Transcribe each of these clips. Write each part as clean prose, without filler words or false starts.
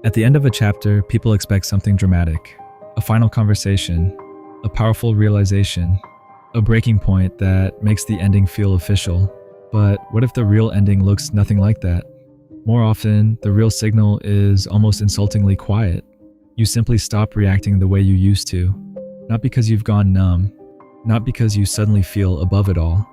At the end of a chapter, people expect something dramatic, a final conversation, a powerful realization, a breaking point that makes the ending feel official. But what if the real ending looks nothing like that? More often, the real signal is almost insultingly quiet. You simply stop reacting the way you used to, not because you've gone numb, not because you suddenly feel above it all.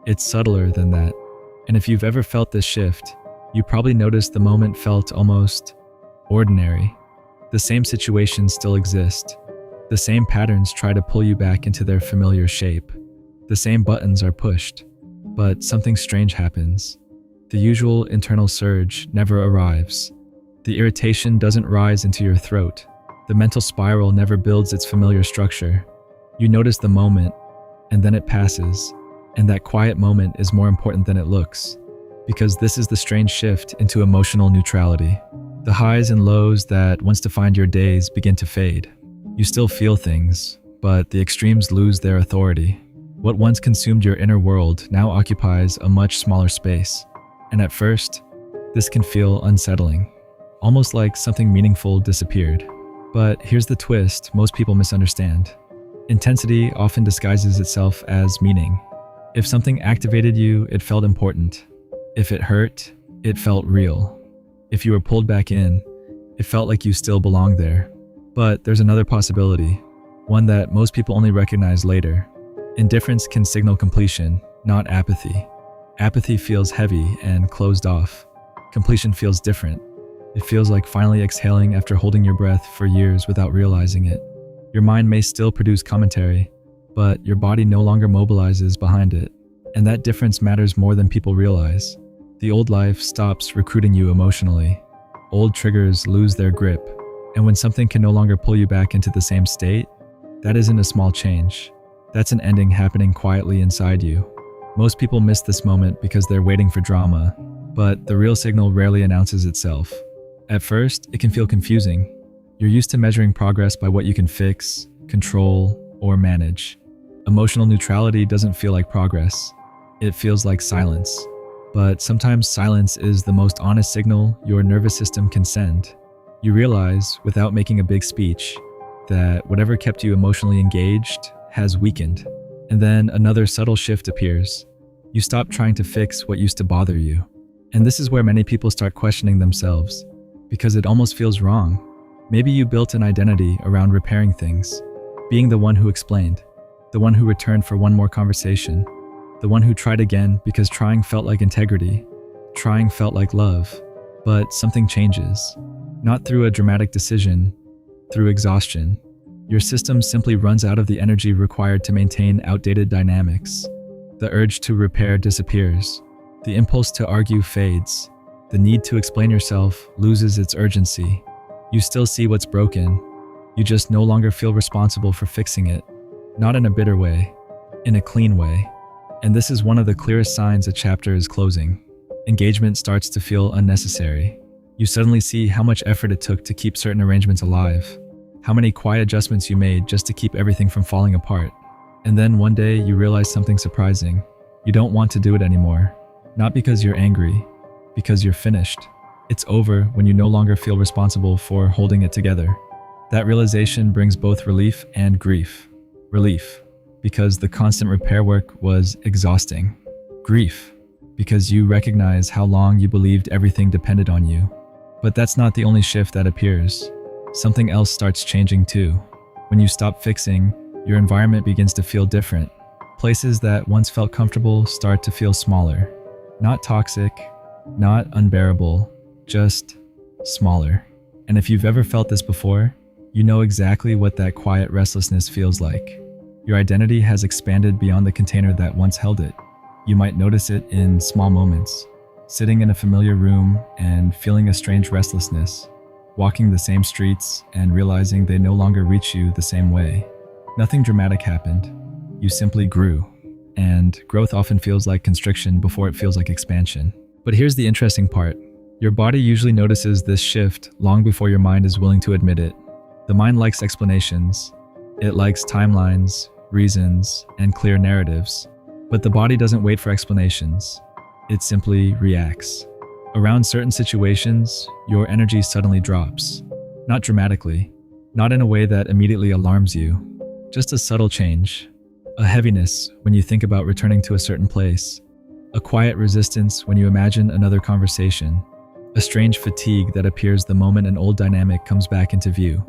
It's subtler than that. And if you've ever felt this shift, you probably noticed the moment felt almost ordinary. The same situations still exist. The same patterns try to pull you back into their familiar shape. The same buttons are pushed. But something strange happens. The usual internal surge never arrives. The irritation doesn't rise into your throat. The mental spiral never builds its familiar structure. You notice the moment, and then it passes. And that quiet moment is more important than it looks. Because this is the strange shift into emotional neutrality. The highs and lows that once defined your days begin to fade. You still feel things, but the extremes lose their authority. What once consumed your inner world now occupies a much smaller space. And at first, this can feel unsettling, almost like something meaningful disappeared. But here's the twist most people misunderstand. Intensity often disguises itself as meaning. If something activated you, it felt important. If it hurt, it felt real. If you were pulled back in, it felt like you still belonged there. But there's another possibility, one that most people only recognize later. Indifference can signal completion, not apathy. Apathy feels heavy and closed off. Completion feels different. It feels like finally exhaling after holding your breath for years without realizing it. Your mind may still produce commentary, but your body no longer mobilizes behind it. And that difference matters more than people realize. The old life stops recruiting you emotionally. Old triggers lose their grip. And when something can no longer pull you back into the same state, that isn't a small change. That's an ending happening quietly inside you. Most people miss this moment because they're waiting for drama, but the real signal rarely announces itself. At first, it can feel confusing. You're used to measuring progress by what you can fix, control, or manage. Emotional neutrality doesn't feel like progress. It feels like silence. But sometimes silence is the most honest signal your nervous system can send. You realize, without making a big speech, that whatever kept you emotionally engaged has weakened. And then another subtle shift appears. You stop trying to fix what used to bother you. And this is where many people start questioning themselves, because it almost feels wrong. Maybe you built an identity around repairing things, being the one who explained, the one who returned for one more conversation, the one who tried again because trying felt like integrity, trying felt like love. But something changes. Not through a dramatic decision, through exhaustion. Your system simply runs out of the energy required to maintain outdated dynamics. The urge to repair disappears. The impulse to argue fades. The need to explain yourself loses its urgency. You still see what's broken. You just no longer feel responsible for fixing it. Not in a bitter way, in a clean way. And this is one of the clearest signs a chapter is closing. Engagement starts to feel unnecessary. You suddenly see how much effort it took to keep certain arrangements alive. How many quiet adjustments you made just to keep everything from falling apart. And then one day you realize something surprising. You don't want to do it anymore. Not because you're angry, because you're finished. It's over when you no longer feel responsible for holding it together. That realization brings both relief and grief. Relief, because the constant repair work was exhausting. Grief, because you recognize how long you believed everything depended on you. But that's not the only shift that appears. Something else starts changing too. When you stop fixing, your environment begins to feel different. Places that once felt comfortable start to feel smaller. Not toxic, not unbearable, just smaller. And if you've ever felt this before, you know exactly what that quiet restlessness feels like. Your identity has expanded beyond the container that once held it. You might notice it in small moments, sitting in a familiar room and feeling a strange restlessness, walking the same streets and realizing they no longer reach you the same way. Nothing dramatic happened. You simply grew. And growth often feels like constriction before it feels like expansion. But here's the interesting part. Your body usually notices this shift long before your mind is willing to admit it. The mind likes explanations. It likes timelines, reasons, and clear narratives. But the body doesn't wait for explanations. It simply reacts. Around certain situations, your energy suddenly drops. Not dramatically, not in a way that immediately alarms you, just a subtle change. A heaviness when you think about returning to a certain place. A quiet resistance when you imagine another conversation. A strange fatigue that appears the moment an old dynamic comes back into view.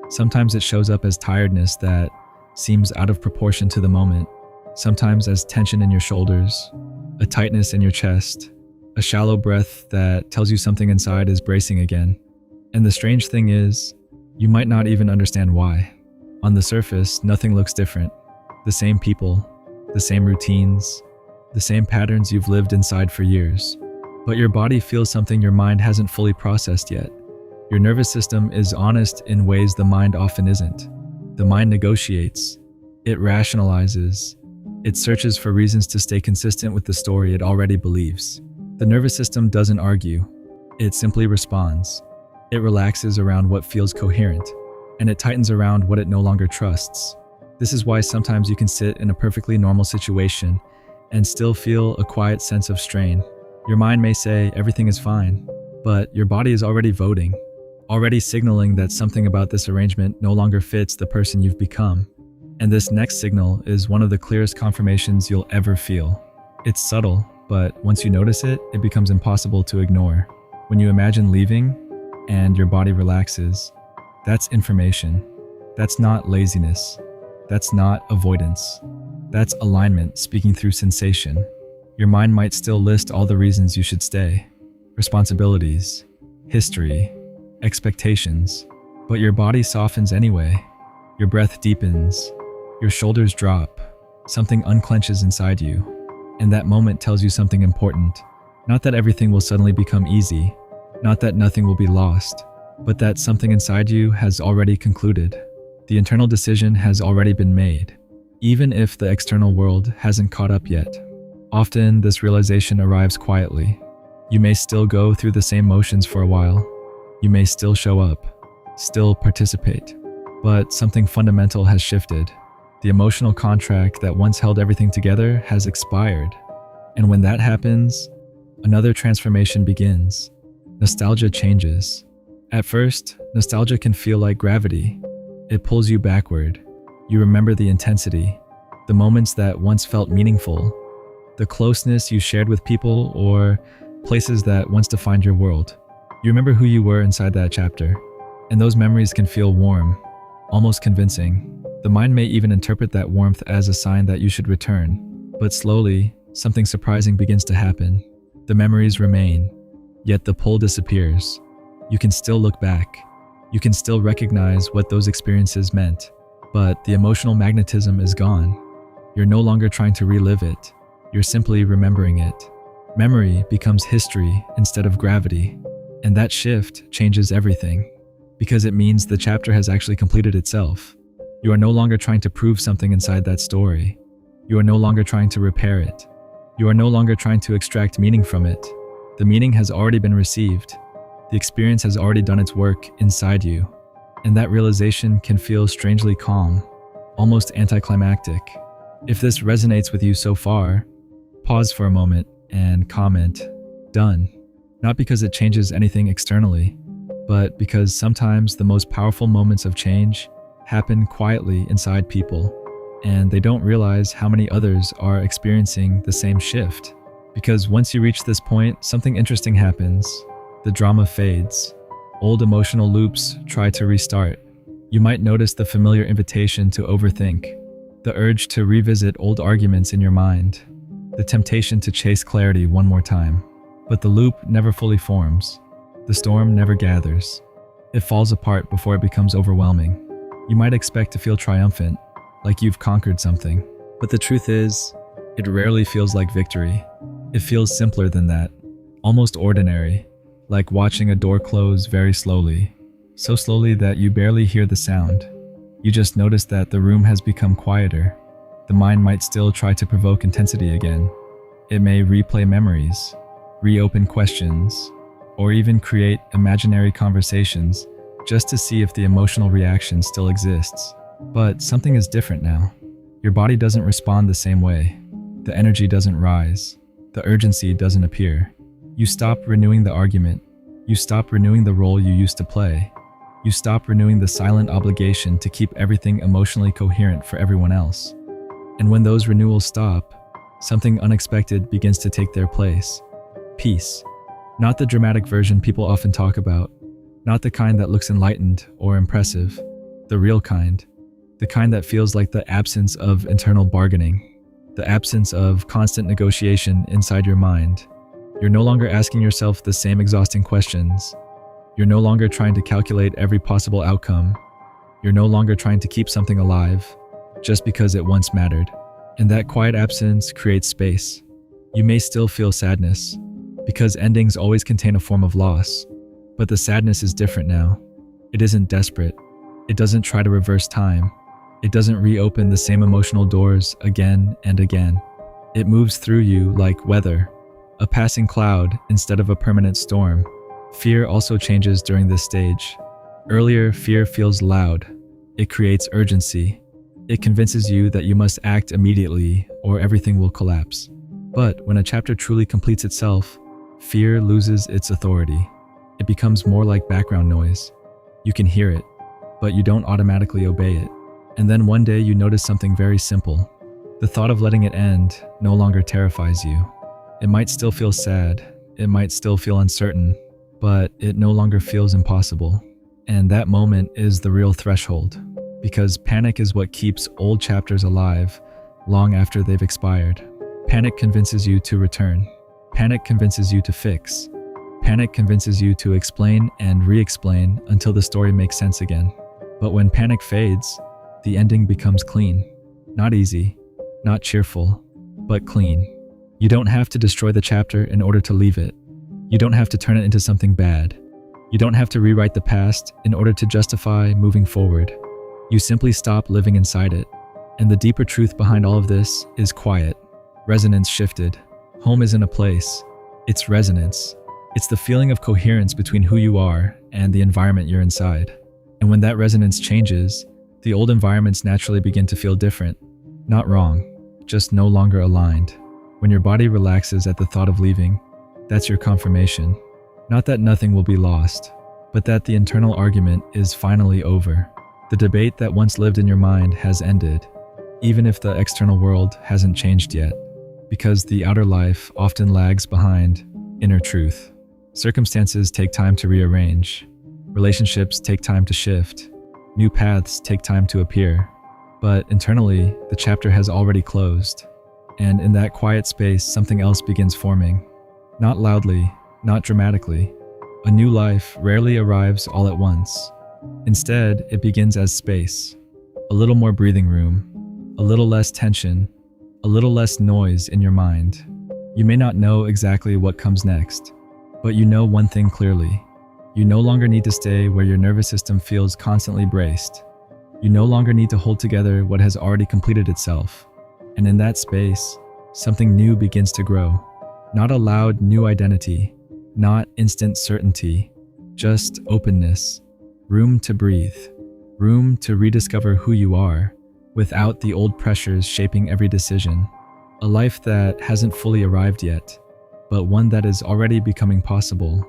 Sometimes it shows up as tiredness that seems out of proportion to the moment. Sometimes as tension in your shoulders, a tightness in your chest, a shallow breath that tells you something inside is bracing again. And the strange thing is, you might not even understand why. On the surface, nothing looks different. The same people, the same routines, the same patterns you've lived inside for years. But your body feels something your mind hasn't fully processed yet. Your nervous system is honest in ways the mind often isn't. The mind negotiates. It rationalizes. It searches for reasons to stay consistent with the story it already believes. The nervous system doesn't argue. It simply responds. It relaxes around what feels coherent, and it tightens around what it no longer trusts. This is why sometimes you can sit in a perfectly normal situation and still feel a quiet sense of strain. Your mind may say everything is fine, but your body is already voting, already signaling that something about this arrangement no longer fits the person you've become. And this next signal is one of the clearest confirmations you'll ever feel. It's subtle, but once you notice it, it becomes impossible to ignore. When you imagine leaving and your body relaxes, that's information. That's not laziness. That's not avoidance. That's alignment speaking through sensation. Your mind might still list all the reasons you should stay. Responsibilities, history, expectations. But your body softens anyway. Your breath deepens. Your shoulders drop. Something unclenches inside you. And that moment tells you something important. Not that everything will suddenly become easy. Not that nothing will be lost. But that something inside you has already concluded. The internal decision has already been made, even if the external world hasn't caught up yet. Often, this realization arrives quietly. You may still go through the same motions for a while. You may still show up, still participate. But something fundamental has shifted. The emotional contract that once held everything together has expired. And when that happens, another transformation begins. Nostalgia changes. At first, nostalgia can feel like gravity. It pulls you backward. You remember the intensity, the moments that once felt meaningful, the closeness you shared with people or places that once defined your world. You remember who you were inside that chapter, and those memories can feel warm, almost convincing. The mind may even interpret that warmth as a sign that you should return, but slowly, something surprising begins to happen. The memories remain, yet the pull disappears. You can still look back. You can still recognize what those experiences meant, but the emotional magnetism is gone. You're no longer trying to relive it. You're simply remembering it. Memory becomes history instead of gravity, and that shift changes everything, because it means the chapter has actually completed itself. You are no longer trying to prove something inside that story. You are no longer trying to repair it. You are no longer trying to extract meaning from it. The meaning has already been received. The experience has already done its work inside you, and that realization can feel strangely calm, almost anticlimactic. If this resonates with you so far, pause for a moment and comment, "Done." Not because it changes anything externally, but because sometimes the most powerful moments of change happen quietly inside people, and they don't realize how many others are experiencing the same shift. Because once you reach this point, something interesting happens. The drama fades. Old emotional loops try to restart. You might notice the familiar invitation to overthink, the urge to revisit old arguments in your mind, the temptation to chase clarity one more time. But the loop never fully forms. The storm never gathers. It falls apart before it becomes overwhelming. You might expect to feel triumphant, like you've conquered something. But the truth is, it rarely feels like victory. It feels simpler than that, almost ordinary. Like watching a door close very slowly, so slowly that you barely hear the sound. You just notice that the room has become quieter. The mind might still try to provoke intensity again. It may replay memories, reopen questions, or even create imaginary conversations just to see if the emotional reaction still exists. But something is different now. Your body doesn't respond the same way. The energy doesn't rise. The urgency doesn't appear. You stop renewing the argument. You stop renewing the role you used to play. You stop renewing the silent obligation to keep everything emotionally coherent for everyone else. And when those renewals stop, something unexpected begins to take their place. Peace. Not the dramatic version people often talk about, not the kind that looks enlightened or impressive, the real kind. The kind that feels like the absence of internal bargaining, the absence of constant negotiation inside your mind. You're no longer asking yourself the same exhausting questions. You're no longer trying to calculate every possible outcome. You're no longer trying to keep something alive just because it once mattered. And that quiet absence creates space. You may still feel sadness, because endings always contain a form of loss. But the sadness is different now. It isn't desperate. It doesn't try to reverse time. It doesn't reopen the same emotional doors again and again. It moves through you like weather, a passing cloud instead of a permanent storm. Fear also changes during this stage. Earlier, fear feels loud. It creates urgency. It convinces you that you must act immediately or everything will collapse. But when a chapter truly completes itself, fear loses its authority. It becomes more like background noise. You can hear it, but you don't automatically obey it. And then one day you notice something very simple. The thought of letting it end no longer terrifies you. It might still feel sad, it might still feel uncertain, but it no longer feels impossible. And that moment is the real threshold, because panic is what keeps old chapters alive long after they've expired. Panic convinces you to return. Panic convinces you to fix. Panic convinces you to explain and re-explain until the story makes sense again. But when panic fades, the ending becomes clean. Not easy, not cheerful, but clean. You don't have to destroy the chapter in order to leave it. You don't have to turn it into something bad. You don't have to rewrite the past in order to justify moving forward. You simply stop living inside it. And the deeper truth behind all of this is quiet. Resonance shifted. Home isn't a place. It's resonance. It's the feeling of coherence between who you are and the environment you're inside. And when that resonance changes, the old environments naturally begin to feel different. Not wrong, just no longer aligned. When your body relaxes at the thought of leaving, that's your confirmation. Not that nothing will be lost, but that the internal argument is finally over. The debate that once lived in your mind has ended, even if the external world hasn't changed yet, because the outer life often lags behind inner truth. Circumstances take time to rearrange. Relationships take time to shift. New paths take time to appear, but internally, the chapter has already closed. And in that quiet space, something else begins forming. Not loudly, not dramatically. A new life rarely arrives all at once. Instead, it begins as space. A little more breathing room, a little less tension, a little less noise in your mind. You may not know exactly what comes next, but you know one thing clearly. You no longer need to stay where your nervous system feels constantly braced. You no longer need to hold together what has already completed itself. And in that space, something new begins to grow. Not a loud new identity, not instant certainty, just openness, room to breathe, room to rediscover who you are without the old pressures shaping every decision. A life that hasn't fully arrived yet, but one that is already becoming possible.